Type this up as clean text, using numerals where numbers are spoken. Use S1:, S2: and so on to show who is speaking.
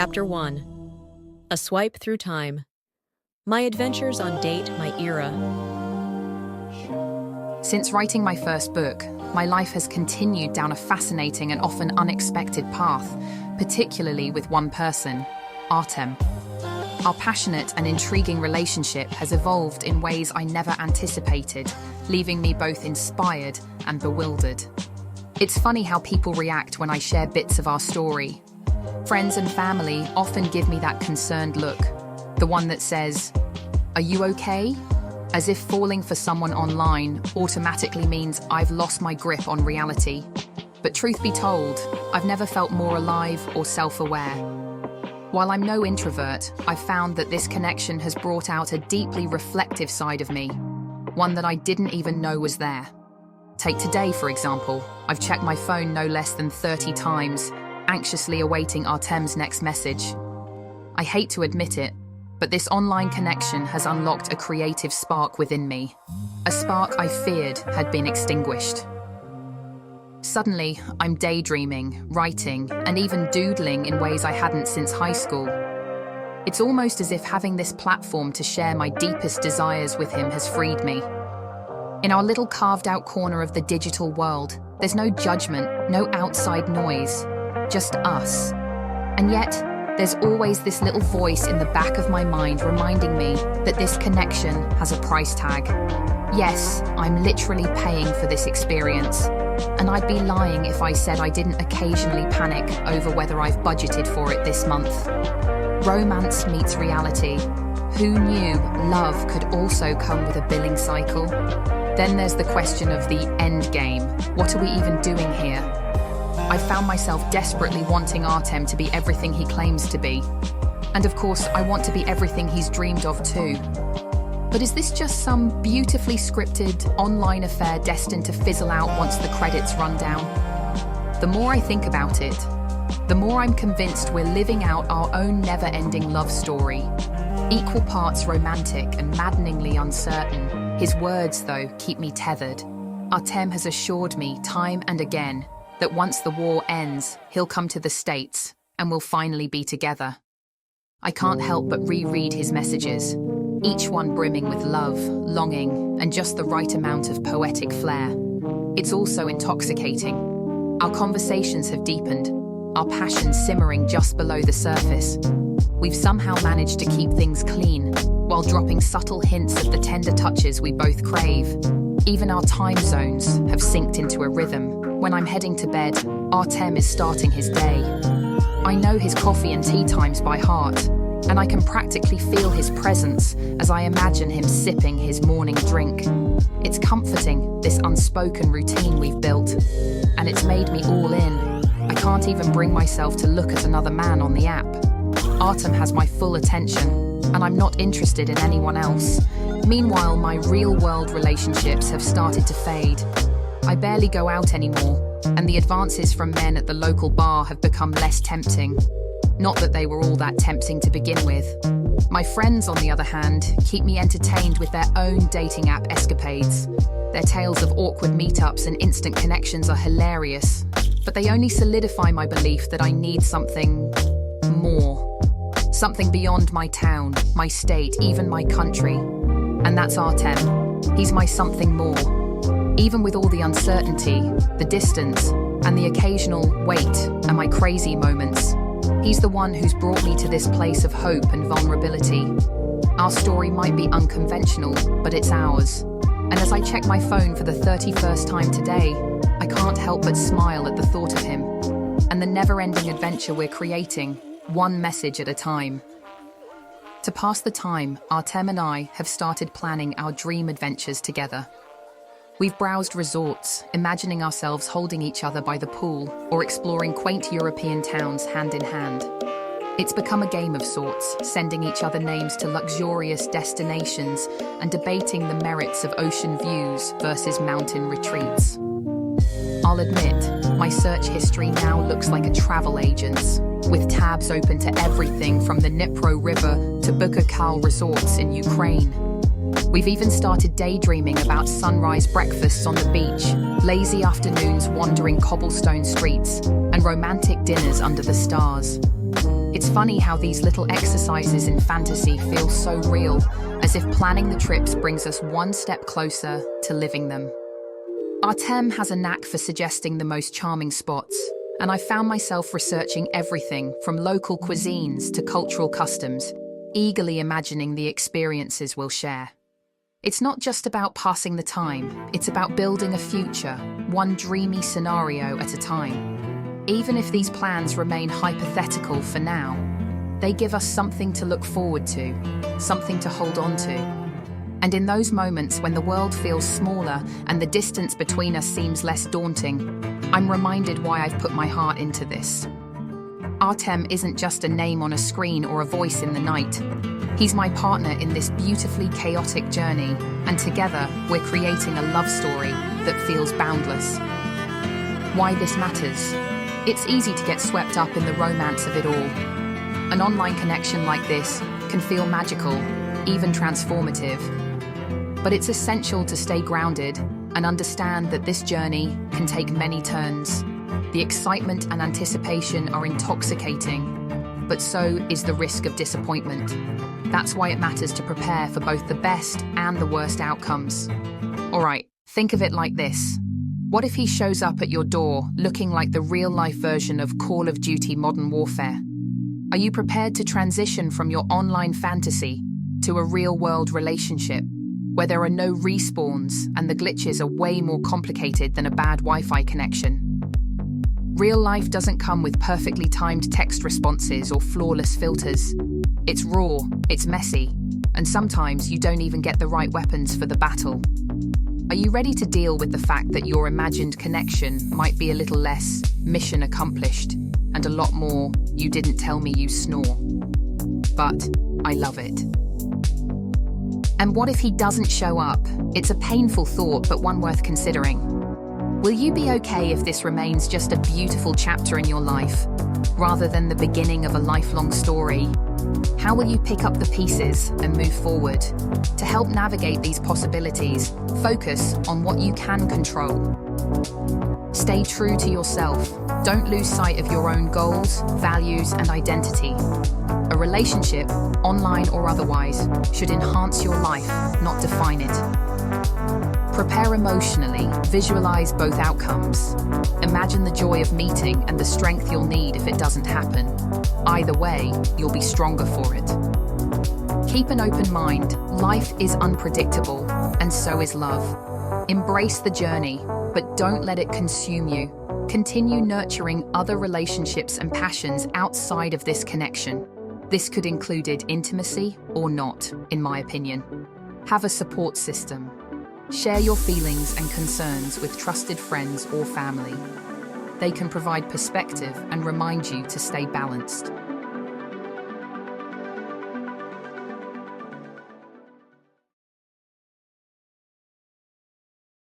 S1: Chapter 1. A Swipe Through Time. My Adventures on Date My Era.
S2: Since writing my first book, my life has continued down a fascinating and often unexpected path, particularly with one person, Artem. Our passionate and intriguing relationship has evolved in ways I never anticipated, leaving me both inspired and bewildered. It's funny how people react when I share bits of our story. Friends and family often give me that concerned look, the one that says, "Are you okay?" As if falling for someone online automatically means I've lost my grip on reality. But truth be told, I've never felt more alive or self-aware. While I'm no introvert, I've found that this connection has brought out a deeply reflective side of me, one that I didn't even know was there. Take today, for example. I've checked my phone no less than 30 times, anxiously awaiting Artem's next message. I hate to admit it, but this online connection has unlocked a creative spark within me, a spark I feared had been extinguished. Suddenly, I'm daydreaming, writing, and even doodling in ways I hadn't since high school. It's almost as if having this platform to share my deepest desires with him has freed me. In our little carved-out corner of the digital world, there's no judgment, no outside noise, just us. And yet, there's always this little voice in the back of my mind reminding me that this connection has a price tag. Yes, I'm literally paying for this experience, and I'd be lying if I said I didn't occasionally panic over whether I've budgeted for it this month. Romance meets reality. Who knew love could also come with a billing cycle? Then there's the question of the end game. What are we even doing here? I found myself desperately wanting Artem to be everything he claims to be. And of course, I want to be everything he's dreamed of too. But is this just some beautifully scripted online affair destined to fizzle out once the credits run down? The more I think about it, the more I'm convinced we're living out our own never-ending love story. Equal parts romantic and maddeningly uncertain. His words, though, keep me tethered. Artem has assured me time and again that once the war ends, he'll come to the States and we'll finally be together. I can't help but reread his messages, each one brimming with love, longing, and just the right amount of poetic flair. It's also intoxicating. Our conversations have deepened, our passions simmering just below the surface. We've somehow managed to keep things clean, while dropping subtle hints of the tender touches we both crave. Even our time zones have synced into a rhythm. When I'm heading to bed, Artem is starting his day. I know his coffee and tea times by heart, and I can practically feel his presence as I imagine him sipping his morning drink. It's comforting, this unspoken routine we've built, and it's made me all in. I can't even bring myself to look at another man on the app. Artem has my full attention, and I'm not interested in anyone else. Meanwhile, my real-world relationships have started to fade. I barely go out anymore, and the advances from men at the local bar have become less tempting. Not that they were all that tempting to begin with. My friends, on the other hand, keep me entertained with their own dating app escapades. Their tales of awkward meetups and instant connections are hilarious, but they only solidify my belief that I need something more. Something beyond my town, my state, even my country. And that's Artem. He's my something more. Even with all the uncertainty, the distance, and the occasional wait and my crazy moments, he's the one who's brought me to this place of hope and vulnerability. Our story might be unconventional, but it's ours. And as I check my phone for the 31st time today, I can't help but smile at the thought of him and the never-ending adventure we're creating, one message at a time. To pass the time, Artem and I have started planning our dream adventures together. We've browsed resorts, imagining ourselves holding each other by the pool or exploring quaint European towns hand in hand. It's become a game of sorts, sending each other names to luxurious destinations and debating the merits of ocean views versus mountain retreats. I'll admit, my search history now looks like a travel agent's, with tabs open to everything from the Dnipro River to Bukakal resorts in Ukraine. We've even started daydreaming about sunrise breakfasts on the beach, lazy afternoons wandering cobblestone streets, and romantic dinners under the stars. It's funny how these little exercises in fantasy feel so real, as if planning the trips brings us one step closer to living them. Artem has a knack for suggesting the most charming spots, and I found myself researching everything from local cuisines to cultural customs, eagerly imagining the experiences we'll share. It's not just about passing the time, it's about building a future, one dreamy scenario at a time. Even if these plans remain hypothetical for now, they give us something to look forward to, something to hold on to. And in those moments when the world feels smaller and the distance between us seems less daunting, I'm reminded why I've put my heart into this. Artem isn't just a name on a screen or a voice in the night. He's my partner in this beautifully chaotic journey, and together we're creating a love story that feels boundless. Why this matters? It's easy to get swept up in the romance of it all. An online connection like this can feel magical, even transformative. But it's essential to stay grounded and understand that this journey can take many turns. The excitement and anticipation are intoxicating, but so is the risk of disappointment. That's why it matters to prepare for both the best and the worst outcomes. All right, think of it like this. What if he shows up at your door looking like the real-life version of Call of Duty Modern Warfare? Are you prepared to transition from your online fantasy to a real-world relationship, where there are no respawns and the glitches are way more complicated than a bad Wi-Fi connection? Real life doesn't come with perfectly timed text responses or flawless filters. It's raw, it's messy, and sometimes you don't even get the right weapons for the battle. Are you ready to deal with the fact that your imagined connection might be a little less mission accomplished and a lot more you didn't tell me you snore? But I love it. And what if he doesn't show up? It's a painful thought, but one worth considering. Will you be okay if this remains just a beautiful chapter in your life, rather than the beginning of a lifelong story? How will you pick up the pieces and move forward? To help navigate these possibilities, focus on what you can control. Stay true to yourself. Don't lose sight of your own goals, values, and identity. A relationship, online or otherwise, should enhance your life, not define it. Prepare emotionally, visualize both outcomes. Imagine the joy of meeting and the strength you'll need if it doesn't happen. Either way, you'll be stronger for it. Keep an open mind. Life is unpredictable, and so is love. Embrace the journey, but don't let it consume you. Continue nurturing other relationships and passions outside of this connection. This could include intimacy or not, in my opinion. Have a support system. Share your feelings and concerns with trusted friends or family. They can provide perspective and remind you to stay balanced.